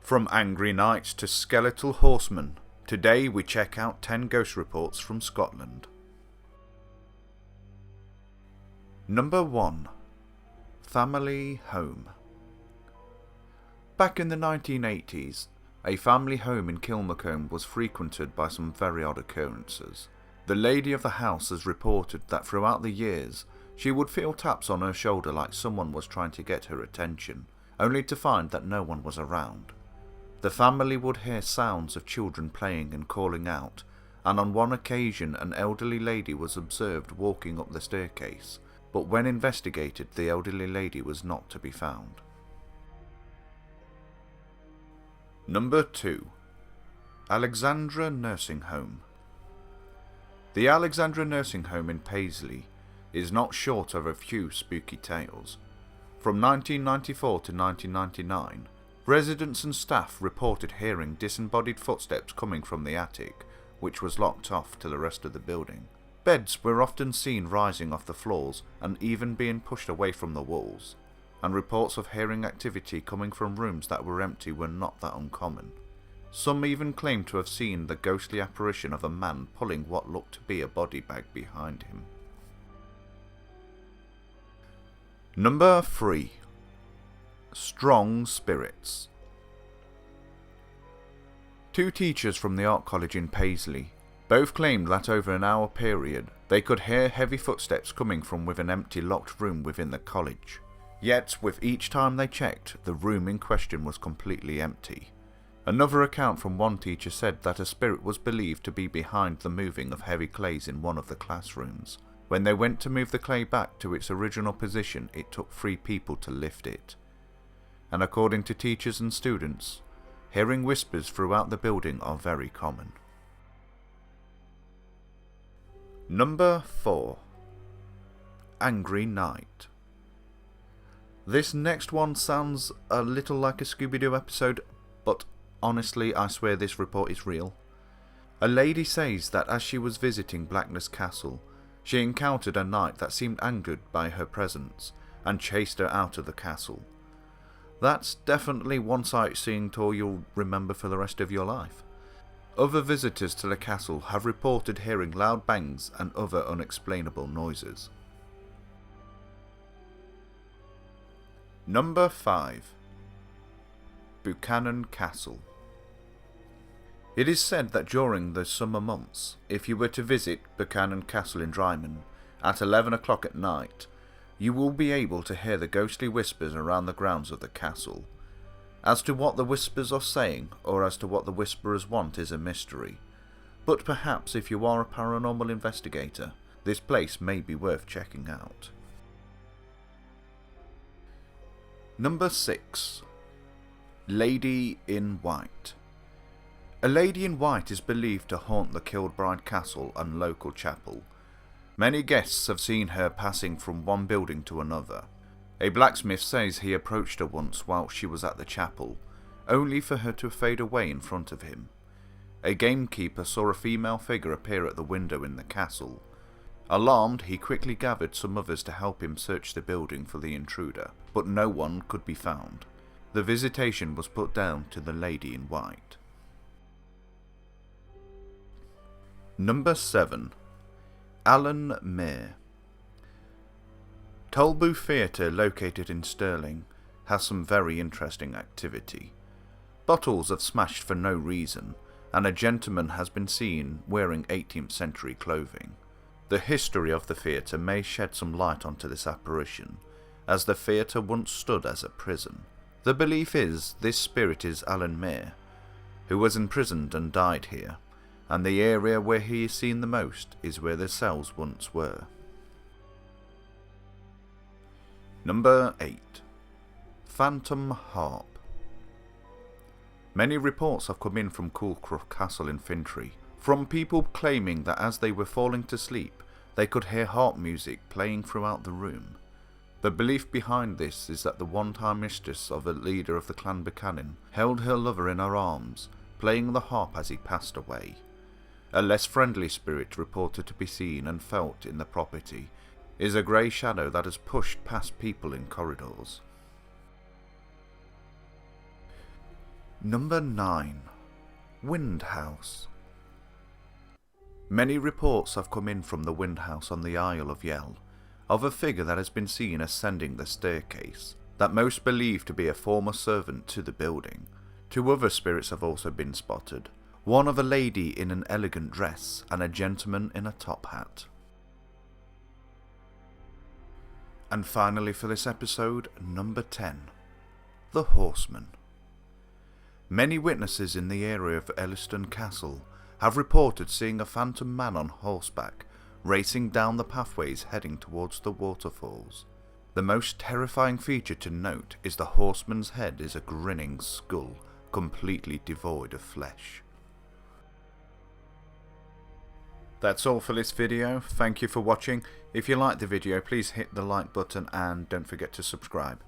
From angry knights to skeletal horsemen, today we check out 10 ghost reports from Scotland. Number 1. Family Home. Back in the 1980s, a family home in Kilmacombe was frequented by some very odd occurrences. The lady of the house has reported that throughout the years, she would feel taps on her shoulder like someone was trying to get her attention, only to find that no one was around. The family would hear sounds of children playing and calling out, and on one occasion an elderly lady was observed walking up the staircase, but when investigated the elderly lady was not to be found. Number 2. Alexandra Nursing Home. The Alexandra Nursing Home in Paisley is not short of a few spooky tales. From 1994 to 1999, residents and staff reported hearing disembodied footsteps coming from the attic, which was locked off to the rest of the building. Beds were often seen rising off the floors and even being pushed away from the walls, and reports of hearing activity coming from rooms that were empty were not that uncommon. Some even claimed to have seen the ghostly apparition of a man pulling what looked to be a body bag behind him. Number 3. Strong Spirits. 2 teachers from the art college in Paisley both claimed that over an hour period they could hear heavy footsteps coming from within an empty locked room within the college. Yet with each time they checked, the room in question was completely empty. Another account from one teacher said that a spirit was believed to be behind the moving of heavy clays in one of the classrooms. When they went to move the clay back to its original position, it took 3 people to lift it. And according to teachers and students, hearing whispers throughout the building are very common. Number 4. Angry Night. This next one sounds a little like a Scooby-Doo episode, but honestly I swear this report is real. A lady says that as she was visiting Buchanan Castle, she encountered a knight that seemed angered by her presence and chased her out of the castle. That's definitely one sightseeing tour you'll remember for the rest of your life. Other visitors to the castle have reported hearing loud bangs and other unexplainable noises. Number 5. Buchanan Castle. It is said that during the summer months, if you were to visit Buchanan Castle in Dryman at 11 o'clock at night, you will be able to hear the ghostly whispers around the grounds of the castle. As to what the whispers are saying, or as to what the whisperers want, is a mystery. But perhaps if you are a paranormal investigator, this place may be worth checking out. Number 6. Lady in White. A lady in white is believed to haunt the Kilbride Castle and local chapel. Many guests have seen her passing from one building to another. A blacksmith says he approached her once while she was at the chapel, only for her to fade away in front of him. A gamekeeper saw a female figure appear at the window in the castle. Alarmed, he quickly gathered some others to help him search the building for the intruder, but no one could be found. The visitation was put down to the lady in white. Number 7. Allan Mair. Tolbooth Theatre, located in Stirling, has some very interesting activity. Bottles have smashed for no reason, and a gentleman has been seen wearing 18th century clothing. The history of the theatre may shed some light onto this apparition, as the theatre once stood as a prison. The belief is this spirit is Allan Mair, who was imprisoned and died here, and the area where he is seen the most is where the cells once were. Number 8. Phantom Harp. Many reports have come in from Coolcroft Castle in Fintry, from people claiming that as they were falling to sleep, they could hear harp music playing throughout the room. The belief behind this is that the one-time mistress of a leader of the clan Buchanan held her lover in her arms, playing the harp as he passed away. A less friendly spirit reported to be seen and felt in the property is a grey shadow that has pushed past people in corridors. Number 9. Windhouse. Many reports have come in from the Windhouse on the Isle of Yell of a figure that has been seen ascending the staircase, that most believe to be a former servant to the building. 2 other spirits have also been spotted, one of a lady in an elegant dress and a gentleman in a top hat. And finally for this episode, number 10. The Horseman. Many witnesses in the area of Canon Castle have reported seeing a phantom man on horseback racing down the pathways heading towards the waterfalls. The most terrifying feature to note is the horseman's head is a grinning skull, completely devoid of flesh. That's all for this video. Thank you for watching. If you liked the video, please hit the like button and don't forget to subscribe.